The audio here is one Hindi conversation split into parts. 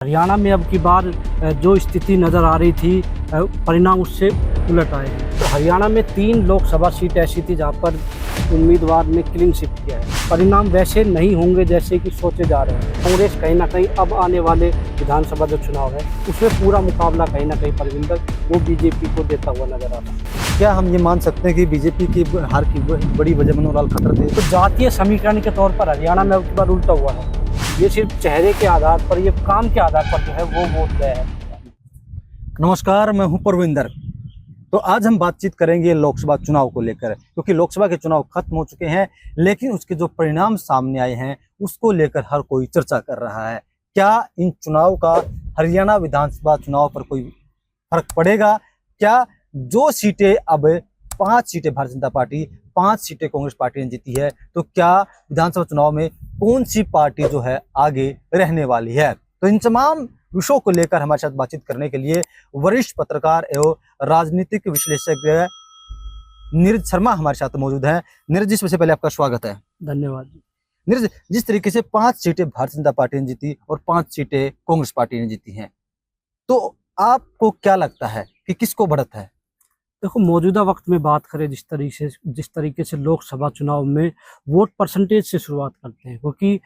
हरियाणा में अब की बार जो स्थिति नज़र आ रही थी, परिणाम उससे उलट आए हैं। तो हरियाणा में 3 लोकसभा सीट ऐसी थी जहां पर उम्मीदवार ने क्लीन स्वीप किया है। परिणाम वैसे नहीं होंगे जैसे कि सोचे जा रहे हैं। कांग्रेस कहीं ना कहीं अब आने वाले विधानसभा जो चुनाव है उसमें पूरा मुकाबला कहीं ना कहीं परविंदर वो बीजेपी को देता हुआ नजर आ रहा है। क्या हम ये मान सकते हैं कि बीजेपी की हार की बड़ी वजह मनोहर लाल खट्टर थे? तो जातीय समीकरण के तौर पर हरियाणा में अब की बार उल्टा हुआ है। ये सिर्फ चेहरे के आधार पर, ये काम के आधार पर जो है वो वोट गया है। नमस्कार, मैं हूं परविंदर। तो आज हम बातचीत करेंगे लोकसभा चुनाव को लेकर, क्योंकि लोकसभा के चुनाव खत्म हो चुके हैं, लेकिन उसके जो परिणाम सामने आए हैं उसको लेकर हर कोई चर्चा कर रहा है। क्या इन चुनाव का हरियाणा विधानसभा चुनाव पर कोई फर्क पड़ेगा? क्या जो सीटें अब 5 सीटें भारतीय जनता पार्टी, 5 सीटें कांग्रेस पार्टी ने जीती है, तो क्या विधानसभा चुनाव में कौन सी पार्टी जो है आगे रहने वाली है? तो इन तमाम विषयों को लेकर हमारे साथ बातचीत करने के लिए वरिष्ठ पत्रकार एवं राजनीतिक विश्लेषज्ञ नीरज शर्मा हमारे साथ मौजूद हैं। नीरज जी, सबसे पहले आपका स्वागत है। धन्यवाद। नीरज, जिस तरीके से 5 सीटें भारतीय जनता पार्टी ने जीती और 5 सीटें कांग्रेस पार्टी ने जीती हैं, तो आपको क्या लगता है कि किसको बढ़त है? देखो, मौजूदा वक्त में बात करें जिस तरीके से लोकसभा चुनाव में वोट परसेंटेज से शुरुआत करते हैं, क्योंकि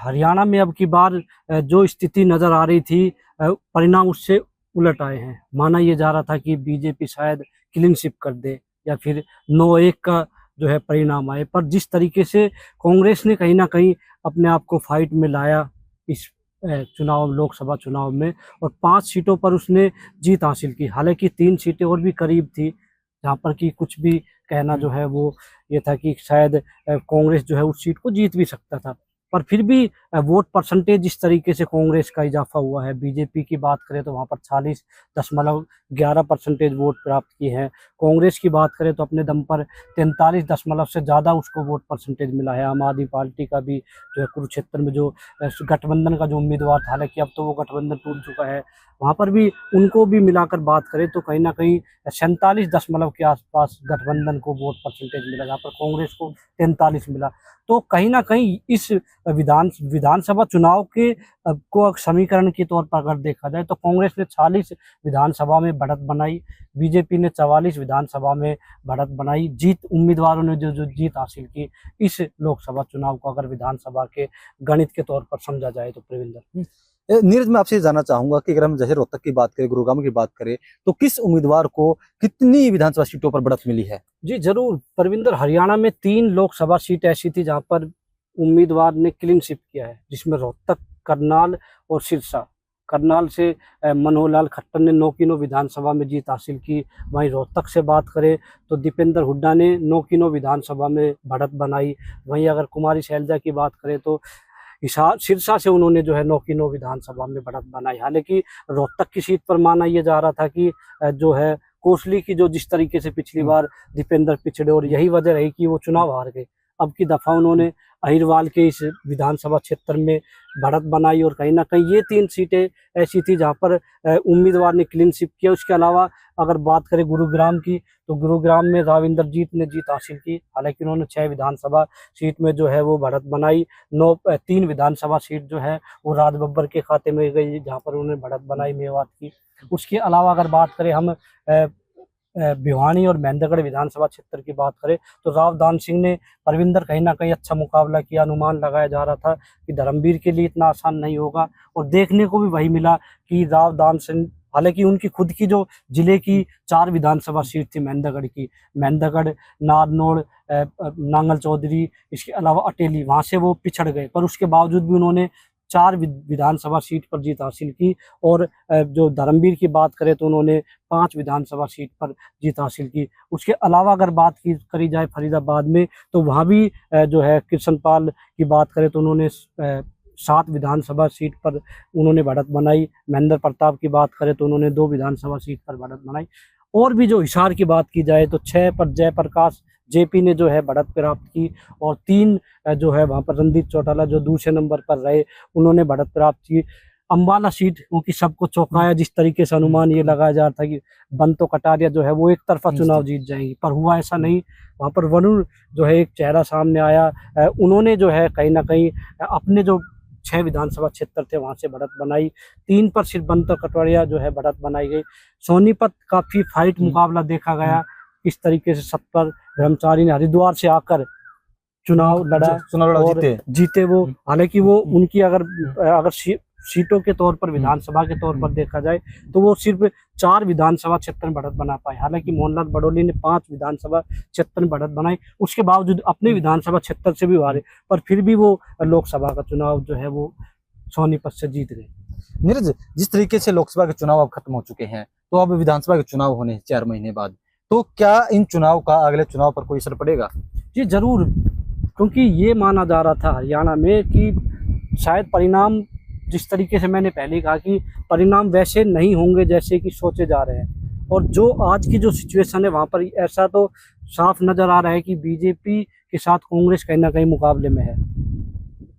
हरियाणा में अब की बार जो स्थिति नज़र आ रही थी, परिणाम उससे उलट आए हैं। माना ये जा रहा था कि बीजेपी शायद क्लीन स्वीप कर दे या फिर 9-1 का जो है परिणाम आए, पर जिस तरीके से कांग्रेस ने कहीं ना कहीं अपने आप को फाइट में लाया इस लोकसभा चुनाव में, और 5 सीटों पर उसने जीत हासिल की। हालांकि 3 सीटें और भी करीब थी जहां पर कि कुछ भी कहना जो है वो ये था कि शायद कांग्रेस जो है उस सीट को जीत भी सकता था, पर फिर भी वोट परसेंटेज जिस तरीके से कांग्रेस का इजाफा हुआ है। बीजेपी की बात करें तो वहां पर 40.11% वोट प्राप्त किए हैं। कांग्रेस की बात करें तो अपने दम पर 43 से ज़्यादा उसको वोट परसेंटेज मिला है। आम आदमी पार्टी का भी जो है कुरुक्षेत्र में जो गठबंधन का जो उम्मीदवार था, हालांकि अब तो वो गठबंधन टूट चुका है, वहाँ पर भी उनको भी मिलाकर बात करें तो कहीं ना कहीं 47 के आसपास गठबंधन को वोट परसेंटेज मिला, जहाँ पर कांग्रेस को 43 मिला। तो कहीं ना कहीं इस विधानसभा चुनाव के को समीकरण के तौर पर अगर देखा जाए तो कांग्रेस ने 40 विधानसभा में बढ़त बनाई, बीजेपी ने 44 विधानसभा में बढ़त बनाई। उम्मीदवारों ने जो जीत हासिल की इस लोकसभा चुनाव को अगर विधानसभा के गणित के तौर पर समझा जाए तो प्रविंदर। नीरज, मैं आपसे जानना चाहूंगा कि अगर हम जैसे रोहतक की बात करें, गुरुग्राम की बात करें, तो किस उम्मीदवार को कितनी विधानसभा सीटों पर बढ़त मिली है? जी जरूर परविंदर, हरियाणा में 3 लोकसभा सीट ऐसी थी जहां पर उम्मीदवार ने क्लीन स्वीप किया है, जिसमें रोहतक, करनाल और सिरसा। करनाल से मनोहर लाल खट्टर ने 9 की 9 विधानसभा में जीत हासिल की। वहीं रोहतक से बात करें तो दीपेंद्र हुड्डा ने 9 की 9 विधानसभा में बढ़त बनाई। वहीं अगर कुमारी शैलजा की बात करें तो सिरसा से उन्होंने जो है 9 की 9 विधानसभा में बढ़त बनाई। हालांकि रोहतक की सीट पर माना यह जा रहा था कि जो है कोसली की जो जिस तरीके से पिछली बार दीपेंद्र पिछड़े और यही वजह रही कि वो चुनाव हार गए, अब की दफा उन्होंने अहिरवाल के इस विधानसभा क्षेत्र में बढ़त बनाई। और कहीं ना कहीं ये 3 सीटें ऐसी थी जहां पर उम्मीदवार ने क्लीन स्वीप किया। उसके अलावा अगर बात करें गुरुग्राम की, तो गुरुग्राम में राविंदरजीत ने जीत हासिल की। हालांकि उन्होंने 6 विधानसभा सीट में जो है वो बढ़त बनाई। 3 विधानसभा सीट जो है वो राज बब्बर के खाते में गई, जहाँ पर उन्होंने बढ़त बनाई मेवात की। उसके अलावा अगर बात करें हम भिवानी और महेंद्रगढ़ विधानसभा क्षेत्र की बात करें तो राव दान सिंह ने परविंदर कहीं ना कहीं अच्छा मुकाबला किया। अनुमान लगाया जा रहा था कि धर्मवीर के लिए इतना आसान नहीं होगा, और देखने को भी वही मिला कि राव दान सिंह, हालांकि उनकी खुद की जो जिले की 4 विधानसभा सीट थी महेंद्रगढ़, नारनौल, नांगल चौधरी, इसके अलावा अटेली, वहां से वो पिछड़ गए, पर उसके बावजूद भी उन्होंने 4 विधानसभा सीट पर जीत हासिल की। और जो धर्मवीर की बात करें तो उन्होंने 5 विधानसभा सीट पर जीत हासिल की। उसके अलावा अगर बात करी जाए फरीदाबाद में, तो वहाँ भी जो है कृष्णपाल की बात करें तो उन्होंने 7 विधानसभा सीट पर उन्होंने बढ़त बनाई। महेंद्र प्रताप की बात करें तो उन्होंने 2 विधानसभा सीट पर बढ़त बनाई। और भी जो हिसार की बात की जाए तो 6 पर जयप्रकाश जेपी ने जो है बढ़त प्राप्त की, और 3 जो है वहाँ पर रणदीप चौटाला जो दूसरे नंबर पर रहे, उन्होंने बढ़त प्राप्त की। अम्बाला सीट क्योंकि सबको चौंकाया, जिस तरीके से अनुमान ये लगाया जा रहा था कि बंतो कटारिया जो है वो एक तरफा चुनाव जीत जाएंगी, पर हुआ ऐसा नहीं। वहाँ पर वरुण जो है एक चेहरा सामने आया, उन्होंने जो है कहीं ना कहीं अपने जो 6 विधानसभा क्षेत्र थे, वहां से बढ़त बनाई। 3 पर सिर्फ बंतर कटवाड़िया जो है बढ़त बनाई गई। सोनीपत काफी फाइट मुकाबला देखा गया, किस तरीके से सत्तर ब्रह्मचारी ने हरिद्वार से आकर चुनाव लड़ा और जीते वो। हालांकि वो उनकी अगर सीटों के तौर पर, विधानसभा के तौर पर देखा जाए तो वो सिर्फ 4 विधानसभा क्षेत्र में बढ़त बना पाए। हालांकि मोहनलाल बडोली ने 5 विधानसभा क्षेत्र में बढ़त बनाई, उसके बावजूद अपने विधानसभा क्षेत्र से भी हारे, पर फिर भी वो लोकसभा का चुनाव जो है वो सोनीपत से जीत गए। नीरज, जिस तरीके से लोकसभा के चुनाव अब खत्म हो चुके हैं, तो अब विधानसभा के चुनाव होने हैं 4 महीने बाद, तो क्या इन चुनाव का अगले चुनाव पर कोई असर पड़ेगा? जी जरूर, क्योंकि ये माना जा रहा था हरियाणा में कि शायद परिणाम, जिस तरीके से मैंने पहले कहा कि परिणाम वैसे नहीं होंगे जैसे कि सोचे जा रहे हैं, और जो आज की जो सिचुएशन है वहाँ पर ऐसा तो साफ नजर आ रहा है कि बीजेपी के साथ कांग्रेस कहीं ना कहीं मुकाबले में है।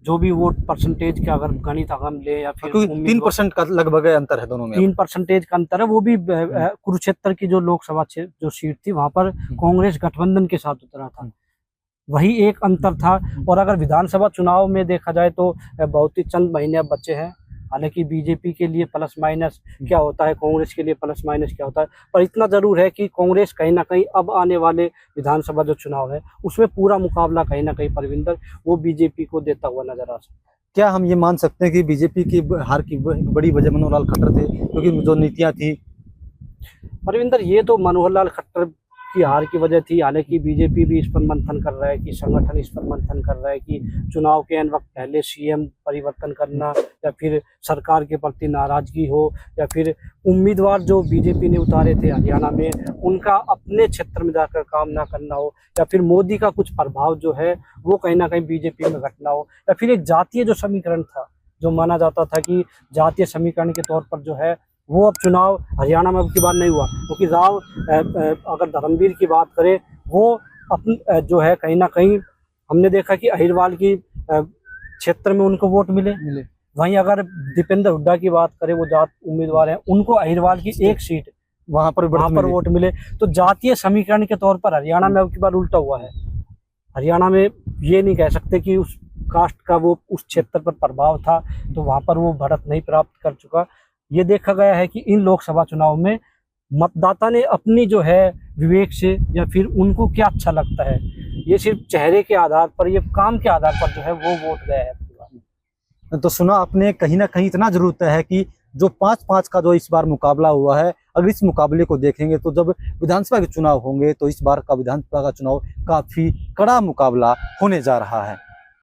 जो भी वोट परसेंटेज का अगर गणित हम ले या फिर 3% का लगभग अंतर है दोनों में, 3% का अंतर है, वो भी कुरुक्षेत्र की जो लोकसभा जो सीट थी वहाँ पर कांग्रेस गठबंधन के साथ उतरा था, वही एक अंतर था। और अगर विधानसभा चुनाव में देखा जाए तो बहुत ही चंद महीने अब बचे हैं। हालांकि बीजेपी के लिए प्लस माइनस क्या होता है, कांग्रेस के लिए प्लस माइनस क्या होता है, पर इतना जरूर है कि कांग्रेस कहीं ना कहीं अब आने वाले विधानसभा जो चुनाव है उसमें पूरा मुकाबला कहीं ना कहीं परविंदर वो बीजेपी को देता हुआ नजर आ सकता है। क्या हम ये मान सकते हैं कि बीजेपी की हार की बड़ी वजह मनोहर लाल खट्टर थे, क्योंकि जो नीतियां थी? परविंदर, ये तो मनोहर लाल खट्टर की हार की वजह थी। हालांकि बीजेपी भी इस पर मंथन कर रहा है, कि संगठन इस पर मंथन कर रहा है कि चुनाव के एन वक्त पहले सीएम परिवर्तन करना, या फिर सरकार के प्रति नाराजगी हो, या फिर उम्मीदवार जो बीजेपी ने उतारे थे हरियाणा में उनका अपने क्षेत्र में जाकर काम ना करना हो, या फिर मोदी का कुछ प्रभाव जो है वो कहीं ना कहीं बीजेपी में घटना हो, या फिर एक जातीय जो समीकरण था, जो माना जाता था कि जातीय समीकरण के तौर पर जो है वो अब चुनाव हरियाणा में अब की बार नहीं हुआ। क्योंकि राव अगर धर्मवीर की बात करें, वो अपनी जो है कहीं ना कहीं हमने देखा कि अहिरवाल की क्षेत्र में उनको वोट मिले। वहीं अगर दीपेंद्र हुड्डा की बात करें, वो जात उम्मीदवार हैं, उनको अहिरवाल की एक सीट वहां पर वोट मिले। तो जातीय समीकरण के तौर पर हरियाणा में अब की बार उल्टा हुआ है। हरियाणा में ये नहीं कह सकते कि उस कास्ट का वो उस क्षेत्र पर प्रभाव था तो वहां पर वो बढ़त नहीं प्राप्त कर चुका। ये देखा गया है कि इन लोकसभा चुनाव में मतदाता ने अपनी जो है विवेक से, या फिर उनको क्या अच्छा लगता है, ये सिर्फ चेहरे के आधार पर, ये काम के आधार पर जो है वो वोट गया है। तो सुना आपने, कहीं ना कहीं इतना जरूर तय है कि जो 5-5 का जो इस बार मुकाबला हुआ है, अगर इस मुकाबले को देखेंगे तो जब विधानसभा के चुनाव होंगे तो इस बार का विधानसभा का चुनाव काफी कड़ा मुकाबला होने जा रहा है।